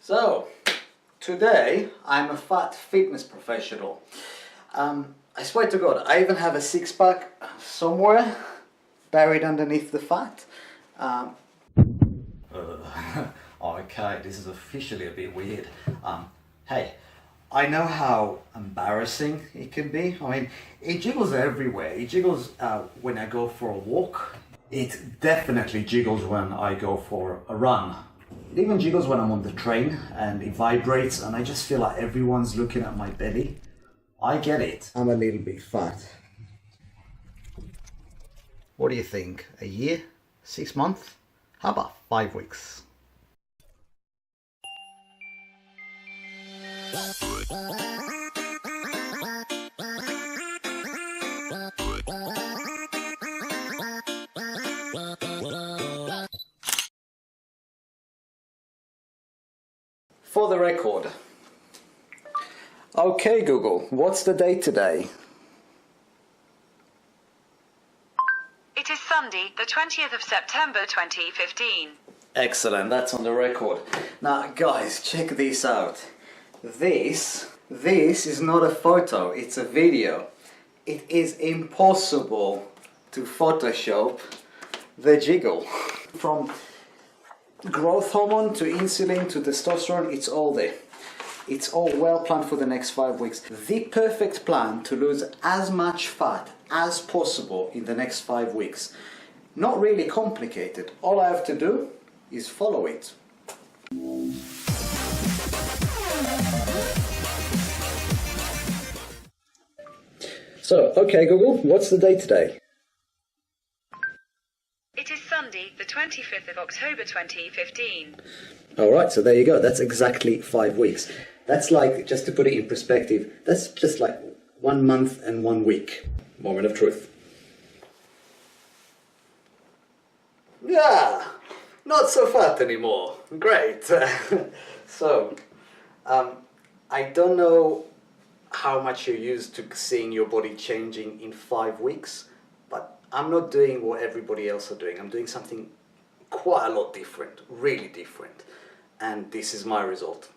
So, today I'm a fat fitness professional. I swear to God, I even have a six-pack somewhere buried underneath the fat. Okay, this is officially a bit weird. Hey, I know how embarrassing it can be. I mean, it jiggles everywhere. It jiggles when I go for a walk. It definitely jiggles when I go for a run. It even jiggles when I'm on the train and it vibrates and I just feel like everyone's looking at my belly. I get it. I'm a little bit fat. What do you think? A year? 6 months? How about 5 weeks? For the record. Okay Google, what's the date today? It is Sunday, the 20th of September 2015. Excellent, that's on the record. Now guys, check this out. This is not a photo, it's a video. It is impossible to Photoshop the jiggle. From growth hormone to insulin to testosterone, it's all there. It's all well planned for the next 5 weeks. The perfect plan to lose as much fat as possible in the next 5 weeks. Not really complicated. All I have to do is follow it. So, okay Google, what's the date today? It is Sunday, the 25th of October 2015. Alright, so there you go. That's exactly 5 weeks. That's like, just to put it in perspective, that's just like 1 month and 1 week. Moment of truth. Yeah, not so fat anymore. Great. So, I don't know how much you're used to seeing your body changing in 5 weeks, but I'm not doing what everybody else are doing. I'm doing something quite a lot different, really different. And this is my result.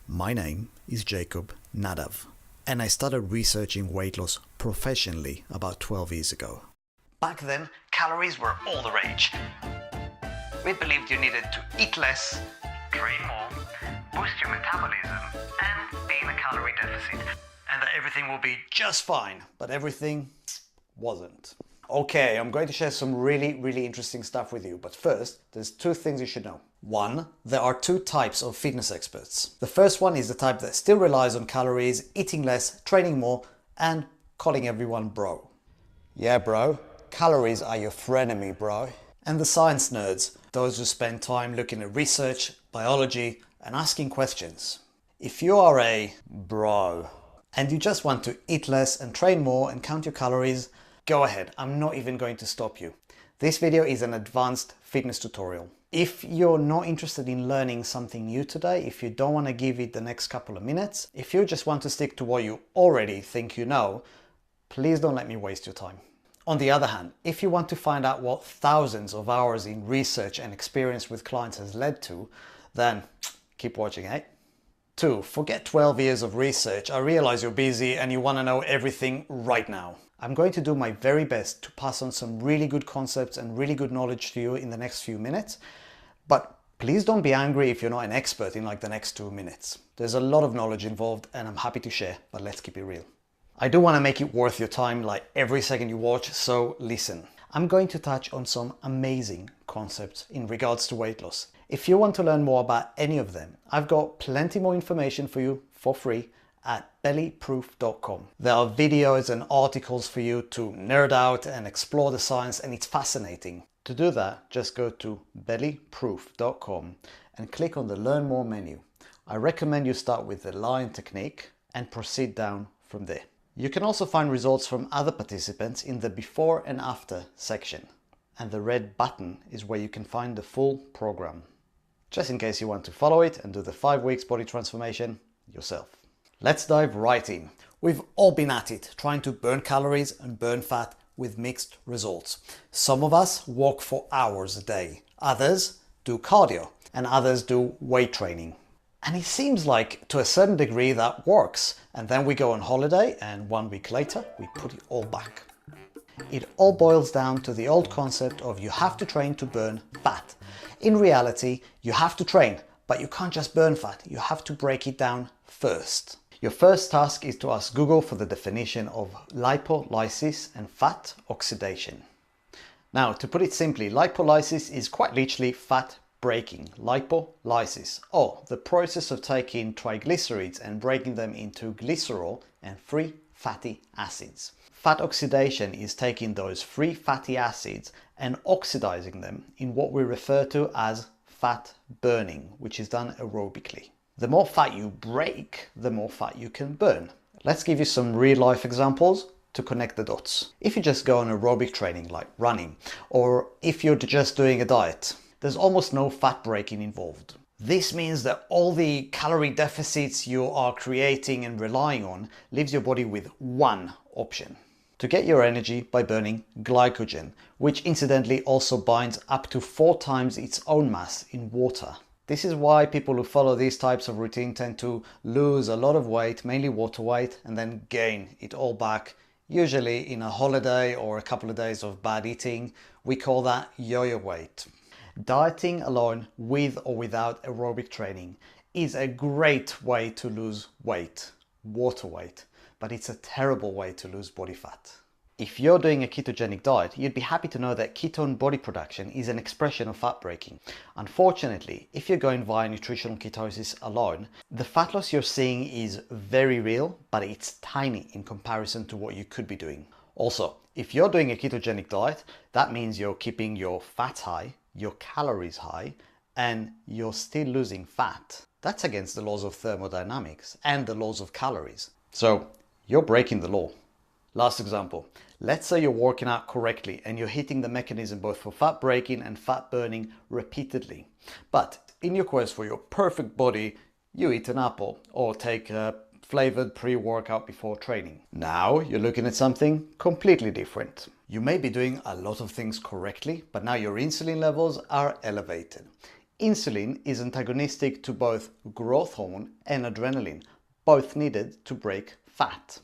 My name is Jacob Nadav, and I started researching weight loss professionally about 12 years ago. Back then, calories were all the rage. We believed you needed to eat less, train more, boost your metabolism, and be in a calorie deficit. And that everything will be just fine. But everything wasn't. Okay, I'm going to share some really interesting stuff with you. But first, there's 2 things you should know. 1, there are 2 types of fitness experts. The first one is the type that still relies on calories, eating less, training more, and calling everyone bro. Yeah, bro. Calories are your frenemy, bro. And the science nerds, those who spend time looking at research, biology, and asking questions. If you are a bro and you just want to eat less and train more and count your calories, go ahead. I'm not even going to stop you. This video is an advanced fitness tutorial. If you're not interested in learning something new today, if you don't want to give it the next couple of minutes, if you just want to stick to what you already think you know, please don't let me waste your time. On the other hand, if you want to find out what thousands of hours in research and experience with clients has led to, then keep watching, eh? 2, forget 12 years of research. I realize you're busy and you want to know everything right now. I'm going to do my very best to pass on some really good concepts and really good knowledge to you in the next few minutes. But please don't be angry if you're not an expert in like the next 2 minutes. There's a lot of knowledge involved and I'm happy to share, but let's keep it real. I do want to make it worth your time, like every second you watch, so listen. I'm going to touch on some amazing concepts in regards to weight loss. If you want to learn more about any of them, I've got plenty more information for you for free at bellyproof.com. There are videos and articles for you to nerd out and explore the science, and it's fascinating. To do that, just go to bellyproof.com and click on the Learn More menu. I recommend you start with the lion technique and proceed down from there. You can also find results from other participants in the before and after section. And the red button is where you can find the full program. Just in case you want to follow it and do the 5 weeks body transformation yourself. Let's dive right in. We've all been at it, trying to burn calories and burn fat with mixed results. Some of us walk for hours a day. Others do cardio. and others do weight training. And it seems like to a certain degree that works. And then we go on holiday and 1 week later we put it all back. It all boils down to the old concept of you have to train to burn fat. In reality, you have to train, but you can't just burn fat. You have to break it down first. Your first task is to ask Google for the definition of lipolysis and fat oxidation. Now, to put it simply, lipolysis is quite literally fat breaking. Lipolysis, or the process of taking triglycerides and breaking them into glycerol and free fatty acids. Fat oxidation is taking those free fatty acids and oxidizing them in what we refer to as fat burning, which is done aerobically. The more fat you break, the more fat you can burn. Let's give you some real life examples to connect the dots. If you just go on aerobic training like running, or if you're just doing a diet, there's almost no fat breaking involved. This means that all the calorie deficits you are creating and relying on leaves your body with one option: to get your energy by burning glycogen, which incidentally also binds up to 4 times its own mass in water. This is why people who follow these types of routine tend to lose a lot of weight, mainly water weight, and then gain it all back, usually in a holiday or a couple of days of bad eating. We call that yo-yo weight. Dieting alone, with or without aerobic training, is a great way to lose weight, water weight, but it's a terrible way to lose body fat. If you're doing a ketogenic diet, you'd be happy to know that ketone body production is an expression of fat breaking. Unfortunately, if you're going via nutritional ketosis alone, the fat loss you're seeing is very real, but it's tiny in comparison to what you could be doing. Also, if you're doing a ketogenic diet, that means you're keeping your fat high, your calories high, and you're still losing fat. That's against the laws of thermodynamics and the laws of calories. So you're breaking the law. Last example. Let's say you're working out correctly and you're hitting the mechanism both for fat breaking and fat burning repeatedly. But in your quest for your perfect body, you eat an apple or take a flavored pre-workout before training. Now you're looking at something completely different. You may be doing a lot of things correctly, but now your insulin levels are elevated. Insulin is antagonistic to both growth hormone and adrenaline, both needed to break fat.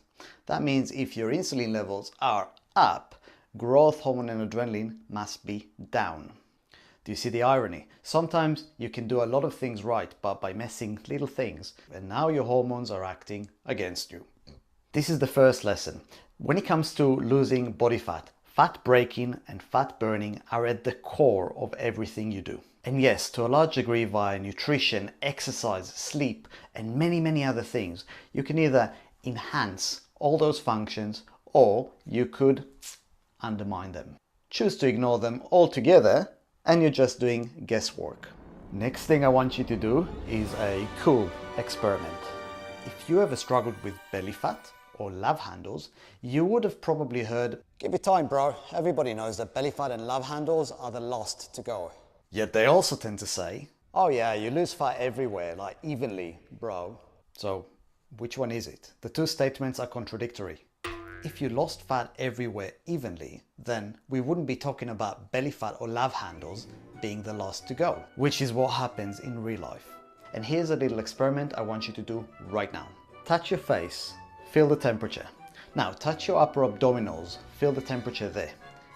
That means if your insulin levels are up, growth hormone and adrenaline must be down. Do you see the irony? Sometimes you can do a lot of things right, but by messing little things, and now your hormones are acting against you. This is the first lesson. When it comes to losing body fat, fat breaking and fat burning are at the core of everything you do. And yes, to a large degree via nutrition, exercise, sleep, and many other things, you can either enhance all those functions, or you could undermine them. Choose to ignore them altogether, and you're just doing guesswork. Next thing I want you to do is a cool experiment. If you ever struggled with belly fat or love handles, you would have probably heard, "Give it time, bro. Everybody knows that belly fat and love handles are the last to go." Yet they also tend to say, "Oh yeah, you lose fat everywhere, like evenly, bro." So which one is it? The two statements are contradictory. If you lost fat everywhere evenly, then we wouldn't be talking about belly fat or love handles being the last to go, which is what happens in real life. And here's a little experiment I want you to do right now. Touch your face, feel the temperature. Now touch your upper abdominals, feel the temperature there.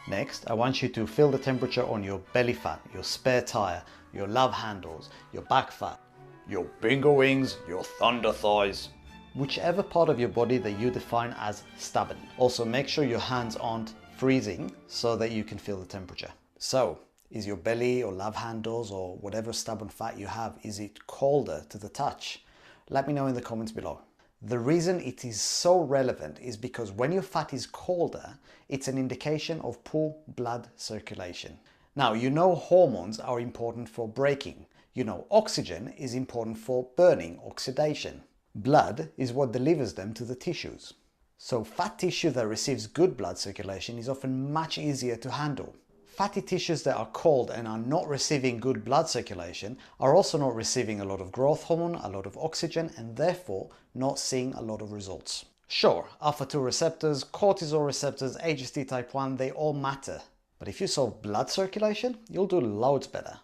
Next, I want you to feel the temperature on your belly fat, your spare tire, your love handles, your back fat, your bingo wings, your thunder thighs, whichever part of your body that you define as stubborn. Also make sure your hands aren't freezing so that you can feel the temperature. So, is your belly or love handles or whatever stubborn fat you have, is it colder to the touch? Let me know in the comments below. The reason it is so relevant is because when your fat is colder, it's an indication of poor blood circulation. Now, you know hormones are important for breaking. You know oxygen is important for burning, oxidation. Blood is what delivers them to the tissues. So fat tissue that receives good blood circulation is often much easier to handle. Fatty tissues that are cold and are not receiving good blood circulation are also not receiving a lot of growth hormone, a lot of oxygen, and therefore not seeing a lot of results. Sure, alpha-2 receptors, cortisol receptors, HST type 1, they all matter. But if you solve blood circulation, you'll do loads better.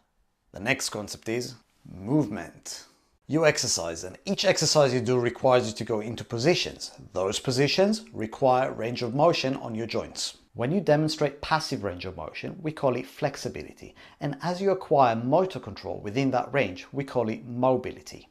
The next concept is movement. You exercise, and each exercise you do requires you to go into positions. Those positions require range of motion on your joints. When you demonstrate passive range of motion, we call it flexibility, and as you acquire motor control within that range, we call it mobility.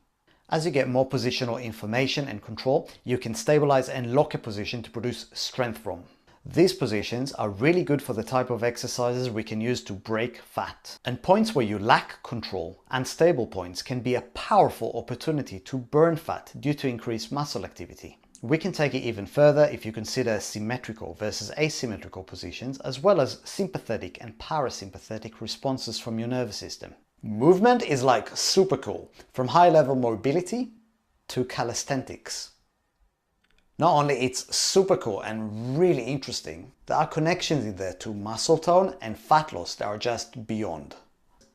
As you get more positional information and control, you can stabilize and lock a position to produce strength from. These positions are really good for the type of exercises we can use to break fat. And points where you lack control, unstable points, can be a powerful opportunity to burn fat due to increased muscle activity. We can take it even further if you consider symmetrical versus asymmetrical positions, as well as sympathetic and parasympathetic responses from your nervous system. Movement is like super cool, from high-level mobility to calisthenics. Not only it's super cool and really interesting, there are connections in there to muscle tone and fat loss that are just beyond.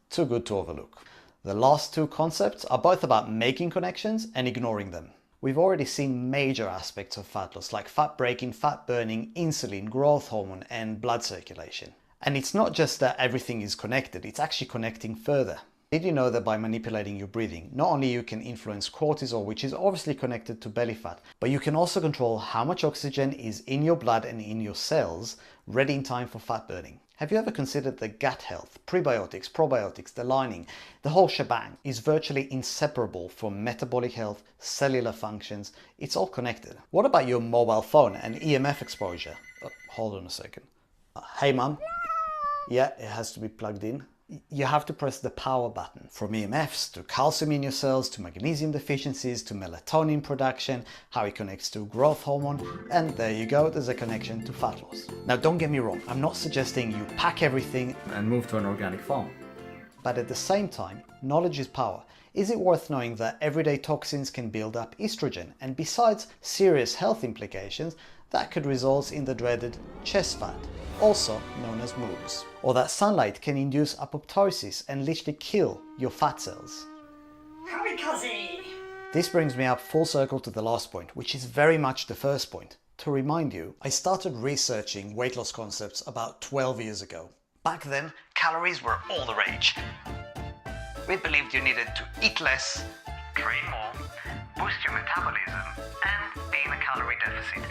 Too good to overlook. The last two concepts are both about making connections and ignoring them. We've already seen major aspects of fat loss like fat breaking, fat burning, insulin, growth hormone and blood circulation. And it's not just that everything is connected, it's actually connecting further. Did you know that by manipulating your breathing, not only you can influence cortisol, which is obviously connected to belly fat, but you can also control how much oxygen is in your blood and in your cells, ready in time for fat burning. Have you ever considered that gut health, prebiotics, probiotics, the lining, the whole shebang is virtually inseparable from metabolic health, cellular functions? It's all connected. What about your mobile phone and EMF exposure? Oh, hold on a second. Hey mum. Yeah, it has to be plugged in. You have to press the power button. From EMFs to calcium in your cells, to magnesium deficiencies, to melatonin production, how it connects to growth hormone, and there you go, there's a connection to fat loss. Now don't get me wrong, I'm not suggesting you pack everything and move to an organic farm. But at the same time, knowledge is power. Is it worth knowing that everyday toxins can build up estrogen, and besides serious health implications, that could result in the dreaded chest fat, also known as moobs. Or that sunlight can induce apoptosis and literally kill your fat cells. Kamikaze! This brings me up full circle to the last point, which is very much the first point. To remind you, I started researching weight loss concepts about 12 years ago. Back then, calories were all the rage. We believed you needed to eat less, train more, boost your metabolism, and be in a calorie deficit.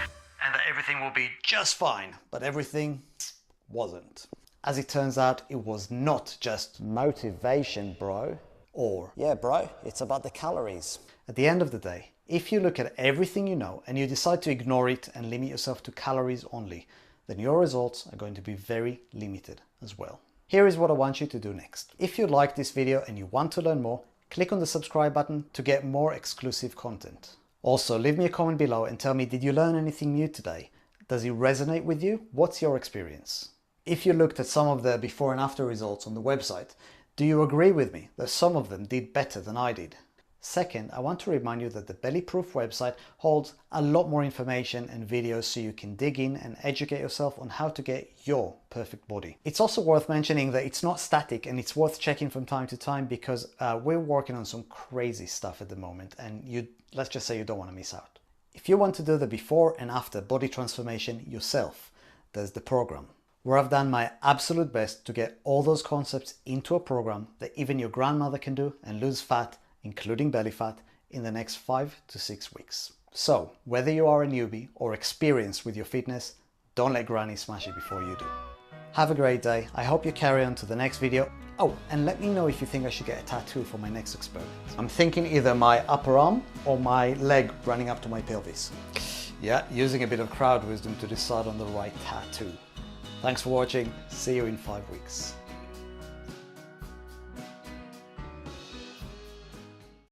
And that everything will be just fine, but everything wasn't. As it turns out, it was not just motivation, bro. Or, yeah, bro, it's about the calories. At the end of the day, if you look at everything you know and you decide to ignore it and limit yourself to calories only, then your results are going to be very limited as well. Here is what I want you to do next. If you like this video and you want to learn more, click on the subscribe button to get more exclusive content. Also, leave me a comment below and tell me, did you learn anything new today? Does it resonate with you? What's your experience? If you looked at some of the before and after results on the website, do you agree with me that some of them did better than I did? Second, I want to remind you that the Bellyproof website holds a lot more information and videos so you can dig in and educate yourself on how to get your perfect body. It's also worth mentioning that it's not static and it's worth checking from time to time because we're working on some crazy stuff at the moment and let's just say you don't want to miss out. If you want to do the before and after body transformation yourself, there's the program, where I've done my absolute best to get all those concepts into a program that even your grandmother can do and lose fat, including belly fat, in the next 5 to 6 weeks. So, whether you are a newbie or experienced with your fitness, don't let granny smash it before you do. Have a great day. I hope you carry on to the next video. Oh, and let me know if you think I should get a tattoo for my next experiment. I'm thinking either my upper arm or my leg running up to my pelvis. Yeah, using a bit of crowd wisdom to decide on the right tattoo. Thanks for watching. See you in 5 weeks.